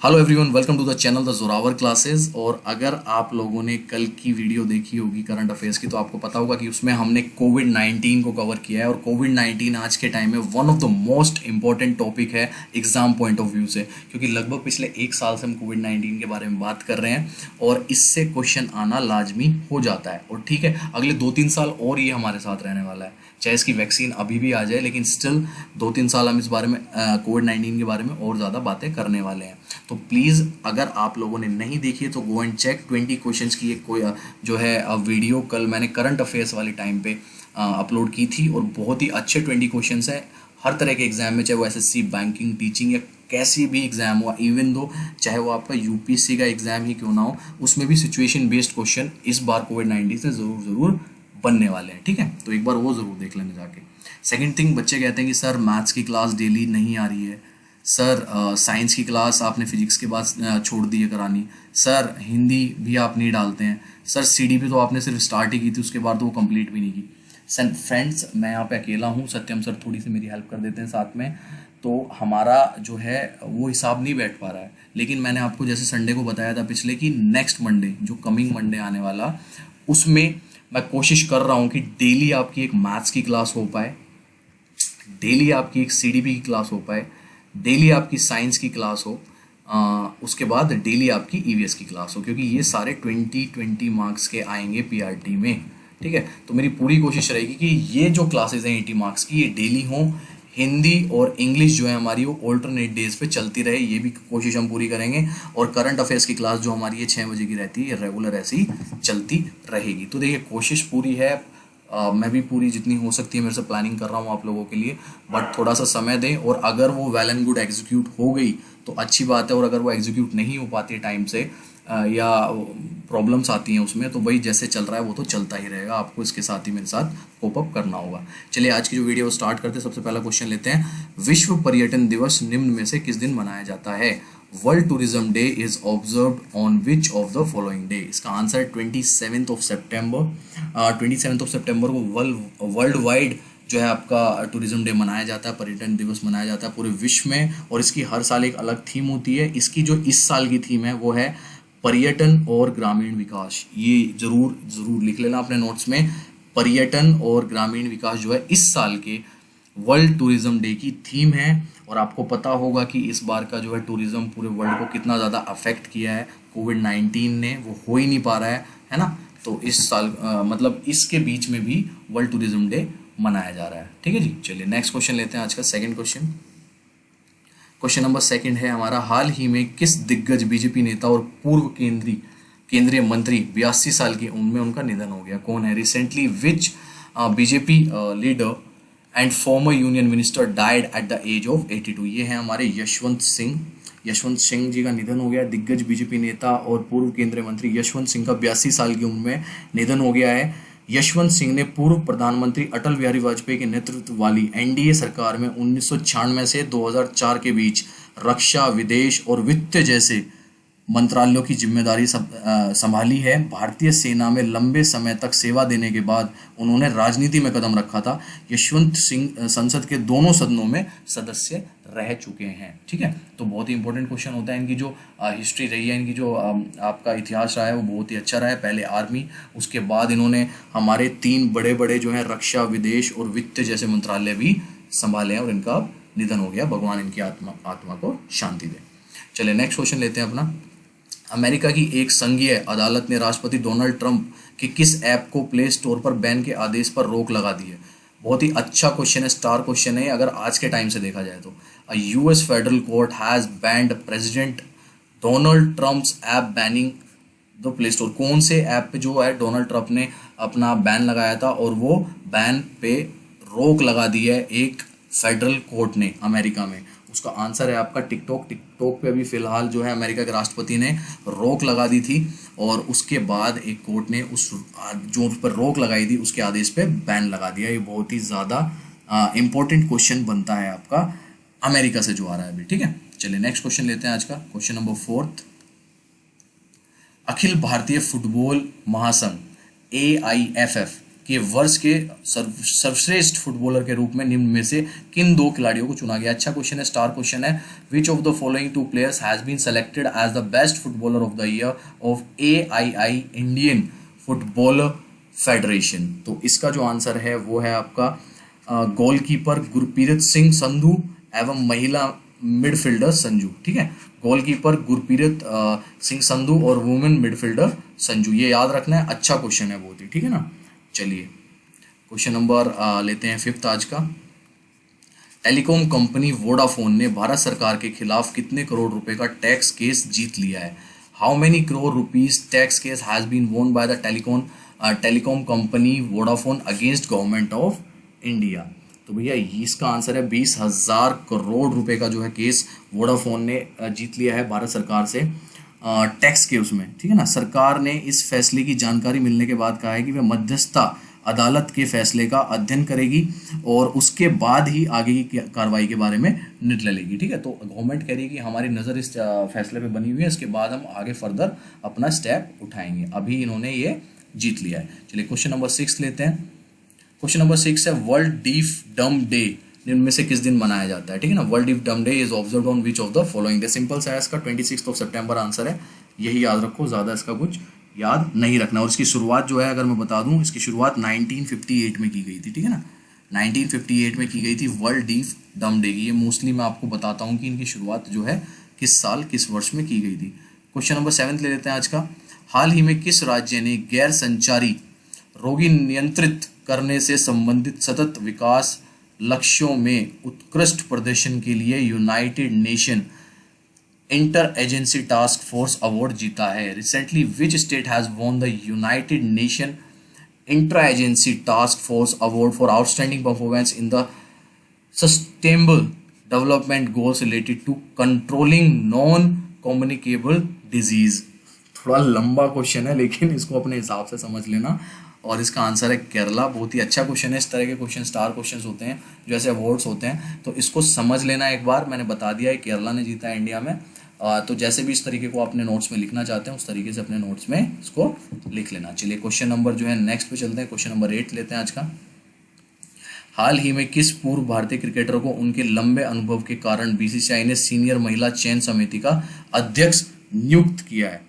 Hello everyone, welcome to the channel the Zorawar classes. और अगर आप लोगों ने कल की वीडियो देखी होगी करंट अफेयर्स की, तो आपको पता होगा कि उसमें हमने कोविड-19 को कवर किया है। और कोविड-19 आज के टाइम में one of the most important topic है एग्जाम पॉइंट ऑफ व्यू से, क्योंकि लगभग पिछले एक साल से हम कोविड-19 के बारे में बात कर रहे हैं और इससे क्वेश्चन आना लाजमी हो जाता है। और ठीक है, अगले 2-3 साल और ये हमारे साथ रहने वाला है, चाहे इसकी वैक्सीन अभी भी आ जाए, लेकिन स्टिल 2-3 साल हम इस बारे में कोविड-19 के बारे में और ज़्यादा बातें करने वाले हैं। तो प्लीज़ अगर आप लोगों ने नहीं देखी है तो गो एंड चेक 20 क्वेश्चंस की एक कोई जो है वीडियो कल मैंने करंट अफेयर्स वाले टाइम पे अपलोड की थी, और बहुत ही अच्छे 20 क्वेश्चंस हैं हर तरह के एग्जाम में, चाहे वो एसएससी, बैंकिंग, टीचिंग या कैसी भी एग्जाम हुआ, इवन दो चाहे वो आपका यूपीएससी का एग्जाम ही क्यों ना हो, उसमें भी सिचुएशन बेस्ड क्वेश्चन इस बार कोविड-19 से ज़रूर बनने वाले हैं। ठीक है, तो एक बार वो ज़रूर देख लेना जाके। सेकंड थिंग, बच्चे कहते हैं कि सर मैथ्स की क्लास डेली नहीं आ रही है, सर साइंस की क्लास आपने फिजिक्स के बाद छोड़ दी है करानी, सर हिंदी भी आप नहीं डालते हैं, सर सीडीपी तो आपने सिर्फ स्टार्ट ही की थी, उसके बाद तो वो कंप्लीट भी नहीं की। सर फ्रेंड्स, मैं यहाँ पे अकेला हूँ, सत्यम सर थोड़ी सी मेरी हेल्प कर देते हैं साथ में, तो हमारा जो है वो हिसाब नहीं बैठ पा रहा है। लेकिन मैंने आपको जैसे संडे को बताया था पिछले कि नेक्स्ट मंडे, जो कमिंग मंडे आने वाला, उसमें मैं कोशिश कर रहा हूँ कि डेली आपकी एक मैथ्स की क्लास हो पाए, डेली आपकी एक सीडीपी की क्लास हो पाए, डेली आपकी साइंस की क्लास हो, उसके बाद डेली आपकी ईवीएस की क्लास हो, क्योंकि ये सारे 20-20 मार्क्स के आएंगे पीआरटी में। ठीक है, तो मेरी पूरी कोशिश रहेगी कि ये जो क्लासेस हैं 80 मार्क्स की, ये डेली हों। हिंदी और इंग्लिश जो है हमारी वो ऑल्टरनेट डेज पे चलती रहे, ये भी कोशिश हम पूरी करेंगे। और करंट अफेयर्स की क्लास जो हमारी ये 6 बजे की रहती है, ये रेगुलर ऐसी चलती रहेगी। तो देखिए, कोशिश पूरी है, मैं भी पूरी जितनी हो सकती है मेरे से प्लानिंग कर रहा हूँ आप लोगों के लिए, बट थोड़ा सा समय दें। और अगर वो वेल एंड गुड एग्जीक्यूट हो गई तो अच्छी बात है, और अगर वो एग्जीक्यूट नहीं हो पाती टाइम से या प्रॉब्लम्स आती हैं उसमें, तो वही जैसे चल रहा है वो तो चलता ही रहेगा, आपको इसके साथ ही मेरे साथ कोप अप करना होगा। चलिए आज की जो वीडियो स्टार्ट करते हैं। सबसे पहला क्वेश्चन लेते हैं, विश्व पर्यटन दिवस निम्न में से किस दिन मनाया जाता है? World tourism day is observed on which of the following day? इसका आंसर है 27 सितंबर। 27 सितंबर को वर्ल्ड वाइड जो है आपका टूरिज्म डे मनाया जाता है, पर्यटन दिवस मनाया जाता है पूरे विश्व में। और इसकी हर साल एक अलग थीम होती है। इसकी जो इस साल की थीम है वो है पर्यटन और ग्रामीण विकास। ये जरूर जरूर लिख लेना अपने नोट्स में, पर्यटन और ग्रामीण विकास जो है इस साल के वर्ल्ड टूरिज्म डे की थीम है। और आपको पता होगा कि इस बार का जो है टूरिज्म पूरे वर्ल्ड को कितना ज़्यादा अफेक्ट किया है कोविड-19 ने, वो हो ही नहीं पा रहा है ना। तो इस साल मतलब इसके बीच में भी वर्ल्ड टूरिज्म डे मनाया जा रहा है। ठीक है जी, चलिए नेक्स्ट क्वेश्चन लेते हैं आज का second question. Question number second है हमारा, हाल ही में किस दिग्गज बीजेपी नेता और पूर्व केंद्रीय मंत्री 82 साल की उम्र में उनका निधन हो गया? कौन है? Recently which BJP leader and former union minister died at the age of 82? ये है हमारे यशवंत सिंह जी का निधन हो गया। दिग्गज बीजेपी नेता और पूर्व केंद्रीय मंत्री यशवंत सिंह का 82 साल की उम्र में निधन हो गया है। यशवंत सिंह ने पूर्व प्रधानमंत्री अटल बिहारी वाजपेयी के नेतृत्व वाली एनडीए सरकार में 1996 से 2004 के बीच रक्षा, विदेश और वित्त जैसे मंत्रालयों की जिम्मेदारी संभाली है। भारतीय सेना में लंबे समय तक सेवा देने के बाद उन्होंने राजनीति में कदम रखा था। यशवंत सिंह संसद के दोनों सदनों में सदस्य रह चुके हैं। ठीक है, तो बहुत ही इंपॉर्टेंट क्वेश्चन होता है। इनकी जो हिस्ट्री रही है, इनकी जो आपका इतिहास रहा है, वो बहुत ही अच्छा रहा है। पहले आर्मी, उसके बाद इन्होंने हमारे 3 बड़े बड़े जो है रक्षा, विदेश और वित्त जैसे मंत्रालय भी संभाले हैं, और इनका निधन हो गया। भगवान इनकी आत्मा को शांति दे। चलिए नेक्स्ट क्वेश्चन लेते हैं अपना। अमेरिका की एक संघीय अदालत ने राष्ट्रपति डोनाल्ड ट्रंप के किस ऐप को प्ले स्टोर पर बैन के आदेश पर रोक लगा दी है? बहुत ही अच्छा क्वेश्चन है, स्टार क्वेश्चन है अगर आज के टाइम से देखा जाए तो। US federal court has banned president Donald Trump's app banning the play store. कौन से ऐप पे जो है डोनाल्ड ट्रंप ने अपना बैन लगाया था, और वो बैन पे रोक लगा दी है एक फेडरल कोर्ट ने अमेरिका में? उसका आंसर है आपका टिकटॉक पे अभी फिलहाल जो है अमेरिका के राष्ट्रपति ने रोक लगा दी थी, और उसके बाद एक कोर्ट ने जो उस पर रोक लगाई थी उसके आदेश पे बैन लगा दिया। ये बहुत ही ज़्यादा इंपॉर्टेंट क्वेश्चन बनता है आपका अमेरिका से जो आ रहा है अभी। ठीक है, चलिए नेक्स्ट क्वेश्चन लेते हैं आज का, question number 4। Akhil Bharatiya football महासंघ AIFF कि वर्ष के सर्वश्रेष्ठ फुटबॉलर के रूप में निम्न में से किन दो खिलाड़ियों को चुना गया। अच्छा क्वेश्चन है, स्टार क्वेश्चन है। Which of the following two players has been selected as the best footballer of the year of AII Indian football federation. तो इसका जो आंसर है वो है आपका गोलकीपर गुरप्रीत सिंह संधू एवं महिला मिडफील्डर संजू। ठीक है, गोलकीपर गुरप्रीत सिंह संधू और वुमेन मिडफील्डर संजू, ये याद रखना है। अच्छा क्वेश्चन है बहुत ही, ठीक है ना। चलिए क्वेश्चन नंबर लेते हैं 5th आज का। टेलीकॉम कंपनी वोडाफोन ने भारत सरकार के खिलाफ कितने करोड़ रुपए का टैक्स केस जीत लिया है। How many crore rupees tax case has been won by the telecom company Vodafone against government of India. तो भैया इसका आंसर है 20,000 करोड़ रुपए का जो है केस वोडाफोन ने जीत लिया है भारत सरकार से टैक्स के उसमें। ठीक है ना। सरकार ने इस फैसले की जानकारी मिलने के बाद कहा है कि वह मध्यस्थता अदालत के फैसले का अध्ययन करेगी और उसके बाद ही आगे की कार्रवाई के बारे में निर्णय लेगी। ठीक है, तो गवर्नमेंट कह रही है कि हमारी नज़र इस फैसले पे बनी हुई है, इसके बाद हम आगे फर्दर अपना स्टेप उठाएंगे। अभी इन्होंने ये जीत लिया है। चलिए क्वेश्चन नंबर 6 लेते हैं। क्वेश्चन नंबर 6 है वर्ल्ड डीफ डम डे निम्न में से किस दिन मनाया जाता है। ठीक है ना। वर्ल्ड डीफ डम day is observed on which of the following. The simple सा है इसका 26 सितंबर आंसर है, यही याद रखो, ज़्यादा इसका कुछ याद नहीं रखना। और इसकी शुरुआत जो है अगर मैं बता दूं, इसकी शुरुआत 1958 में की गई थी। ठीक है ना, 1958 में की गई थी वर्ल्ड डीफ डम डे की। ये मोस्टली मैं आपको बताता हूँ कि इनकी शुरुआत जो है किस साल किस वर्ष में की गई थी। क्वेश्चन नंबर 7 ले लेते हैं आज का। हाल ही में किस राज्य ने गैर संचारी रोगी नियंत्रित करने से संबंधित सतत विकास लक्ष्यों में उत्कृष्ट प्रदर्शन के लिए united nation inter agency task force award जीता है। Recently which state has won the united nation inter agency task force award for outstanding performance in the sustainable development goals related to controlling non communicable disease. थोड़ा लंबा question है लेकिन इसको अपने हिसाब से समझ लेना। और इसका आंसर है केरला। बहुत ही अच्छा क्वेश्चन है। इस तरह के क्वेश्चन स्टार क्वेश्चंस होते हैं जो ऐसे अवार्ड्स होते हैं, तो इसको समझ लेना एक बार। मैंने बता दिया है केरला ने जीता है इंडिया में। तो जैसे भी इस तरीके को अपने नोट्स में लिखना चाहते हैं उस तरीके से अपने नोट्स में इसको लिख लेना। चलिए क्वेश्चन नंबर जो है नेक्स्ट पे चलते हैं। क्वेश्चन नंबर 8 लेते हैं आज का। हाल ही में किस पूर्व भारतीय क्रिकेटर को उनके लंबे अनुभव के कारण BCCI ने सीनियर महिला चयन समिति का अध्यक्ष नियुक्त किया है।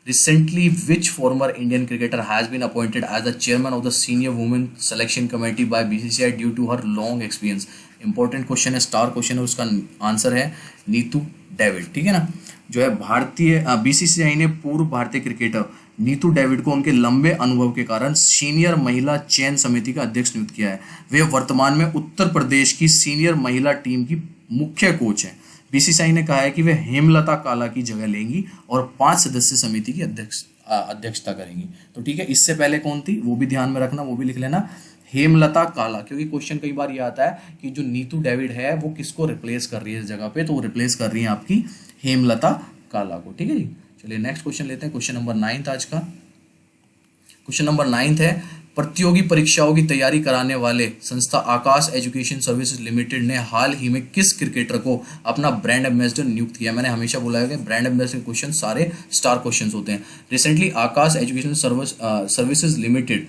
Recently, which former Indian cricketer has been appointed as the chairman of the senior women selection committee by BCCI due to her long experience? Important question है, स्टार क्वेश्चन है, उसका आंसर है नीतू डेविड। ठीक है ना। जो है भारतीय BCCI ने पूर्व भारतीय क्रिकेटर नीतू डेविड को उनके लंबे अनुभव के कारण सीनियर महिला चयन समिति का अध्यक्ष नियुक्त किया है। वे वर्तमान में उत्तर प्रदेश की सीनियर महिला टीम की मुख्य कोच हैं। BCCI ने कहा है कि वे हेमलता काला की जगह लेंगी और 5 सदस्य समिति की अध्यक्षता करेंगी। तो ठीक है, इससे पहले कौन थी वो भी ध्यान में रखना, वो भी लिख लेना, हेमलता काला। क्योंकि क्वेश्चन कई बार ये आता है कि जो नीतू डेविड है वो किसको रिप्लेस कर रही है इस जगह पे, तो वो रिप्लेस कर रही है आपकी हेमलता काला को। ठीक है जी। चलिए नेक्स्ट क्वेश्चन लेते हैं। क्वेश्चन नंबर 9 आज का। क्वेश्चन नंबर 9 है प्रतियोगी परीक्षाओं की तैयारी कराने वाले संस्था आकाश एजुकेशन सर्विसेज लिमिटेड ने हाल ही में किस क्रिकेटर को अपना ब्रांड एम्बेसडर नियुक्त किया। मैंने हमेशा बोला है कि ब्रांड एम्बेसडर क्वेश्चन सारे स्टार क्वेश्चंस होते हैं। Recently Akash education services limited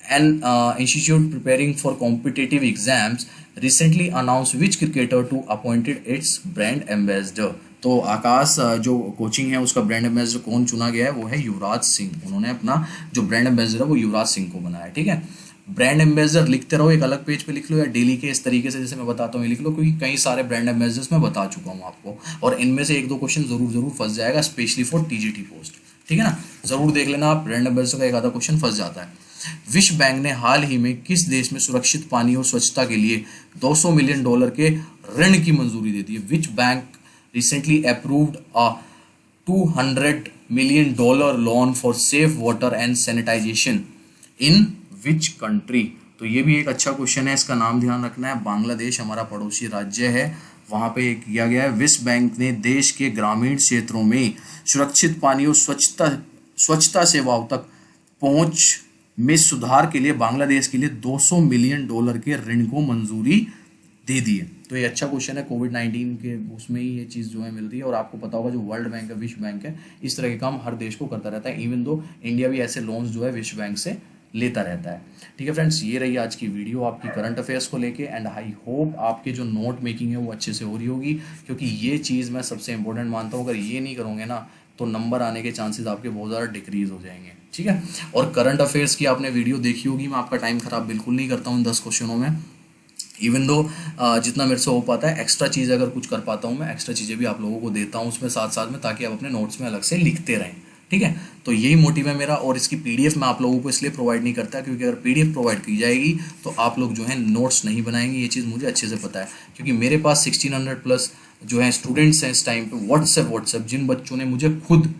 an institute preparing for competitive exams recently announced which cricketer to appointed its brand ambassador। तो आकाश जो कोचिंग है उसका ब्रांड एम्बेसडर कौन चुना गया है, वो है युवराज सिंह। उन्होंने अपना जो ब्रांड एम्बेसडर है वो युवराज सिंह को बनाया। ठीक है, ब्रांड एम्बेसडर लिखते रहो, एक अलग पेज पे लिख लो या डेली के इस तरीके से जैसे मैं बताता हूँ लिख लो, क्योंकि कई सारे ब्रांड एम्बेसडर्स मैं बता चुका हूँ आपको और इनमें से 1-2 क्वेश्चन जरूर फंस जाएगा, स्पेशली फॉर TGT पोस्ट। ठीक है ना, जरूर देख लेना आप, ब्रांड एम्बेसडर का एक आधा क्वेश्चन फंस जाता है। विश्व बैंक ने हाल ही में किस देश में सुरक्षित पानी और स्वच्छता के लिए $200 मिलियन के ऋण की मंजूरी दे दी है। Which bank recently approved a $200 million loan for safe water and sanitization in which country। तो ये भी एक अच्छा क्वेश्चन है, इसका नाम ध्यान रखना है। बांग्लादेश हमारा पड़ोसी राज्य है, वहाँ पे किया गया है। विश्व बैंक ने देश के ग्रामीण क्षेत्रों में सुरक्षित पानी और स्वच्छता सेवाओं तक पहुँच में सुधार के लिए बांग्लादेश के लिए $200 मिलियन के ऋण को मंजूरी दे दी है। तो ये अच्छा क्वेश्चन है। कोविड-19 के उसमें ही ये चीज़ जो है मिल रही है और आपको पता होगा जो वर्ल्ड बैंक है, विश्व बैंक है, इस तरह के काम हर देश को करता रहता है। इवन दो इंडिया भी ऐसे लोन्स जो है विश्व बैंक से लेता रहता है। ठीक है फ्रेंड्स, ये रही आज की वीडियो आपकी करंट अफेयर्स को लेके, एंड आई होप आपके जो नोट मेकिंग है वो अच्छे से हो रही होगी, क्योंकि ये चीज़ मैं सबसे इंपॉर्टेंट मानता हूँ। अगर ये नहीं करोगे ना तो नंबर आने के चांसेस आपके बहुत ज़्यादा डिक्रीज हो जाएंगे। ठीक है, और करंट अफेयर्स की आपने वीडियो देखी होगी, मैं आपका टाइम खराब बिल्कुल नहीं करता हूँ इन 10 क्वेश्चनों में। इवन दो जितना मेरे से हो पाता है, एक्स्ट्रा चीज़ अगर कुछ कर पाता हूँ मैं, एक्स्ट्रा चीज़ें भी आप लोगों को देता हूँ उसमें साथ साथ में, ताकि आप अपने नोट्स में अलग से लिखते रहें। ठीक है, तो यही मोटिव है मेरा। और इसकी पीडीएफ मैं आप लोगों को इसलिए प्रोवाइड नहीं करता क्योंकि अगर पीडीएफ प्रोवाइड की जाएगी तो आप लोग जो है नोट्स नहीं बनाएंगे, ये चीज़ मुझे अच्छे से पता है। क्योंकि मेरे पास 1600 प्लस जो है स्टूडेंट्स हैं इस टाइम पे, व्हाट्सएप जिन बच्चों ने मुझे खुद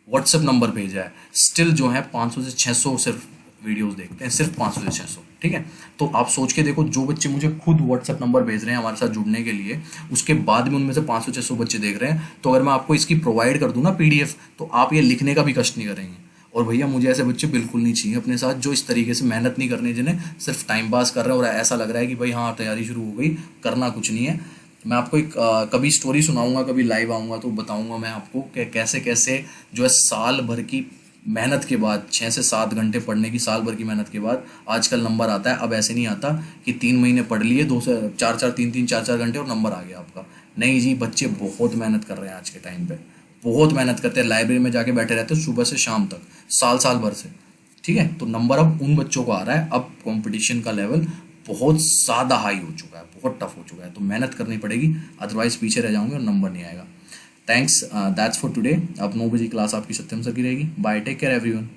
व्हाट्सएप नंबर भेजा है, स्टिल जो है 500 से 600 सिर्फ वीडियोस देखते हैं, सिर्फ 500 से 600। ठीक है, तो आप सोच के देखो, जो बच्चे मुझे खुद व्हाट्सएप नंबर भेज रहे हैं हमारे साथ जुड़ने के लिए, उसके बाद में उनमें से 500-600 बच्चे देख रहे हैं, तो अगर मैं आपको इसकी प्रोवाइड कर दूं ना पीडीएफ, तो आप ये लिखने का भी कष्ट नहीं करेंगे। और भैया मुझे ऐसे बच्चे बिल्कुल नहीं चाहिए अपने साथ, जो इस तरीके से मेहनत नहीं करने, जिन्हें सिर्फ टाइम पास कर रहे हैं और ऐसा लग रहा है कि भाई हाँ तैयारी शुरू हो गई, करना कुछ नहीं है। मैं आपको एक कभी स्टोरी सुनाऊंगा, कभी लाइव आऊँगा तो बताऊंगा मैं आपको कि कैसे कैसे जो है साल भर की मेहनत के बाद, 6 से 7 घंटे पढ़ने की साल भर की मेहनत के बाद आजकल नंबर आता है। अब ऐसे नहीं आता कि 3 महीने पढ़ लिए, 2 से 4 3 3 4 4 घंटे और नंबर आ गया आपका। नहीं जी, बच्चे बहुत मेहनत कर रहे हैं आज के टाइम पे, बहुत मेहनत करते हैं, लाइब्रेरी में जाके बैठे रहते हैं सुबह से शाम तक, साल साल भर से। ठीक है, तो नंबर अब उन बच्चों को आ रहा है। अब कंपटीशन का लेवल बहुत ज़्यादा हाई हो चुका है, बहुत टफ हो चुका है, तो मेहनत करनी पड़ेगी, अदरवाइज पीछे रह जाऊंगे और नंबर नहीं आएगा। Thanks, that's for today. अब 9 बजे क्लास आपकी सत्यम सर की रहेगी। Bye, take care everyone.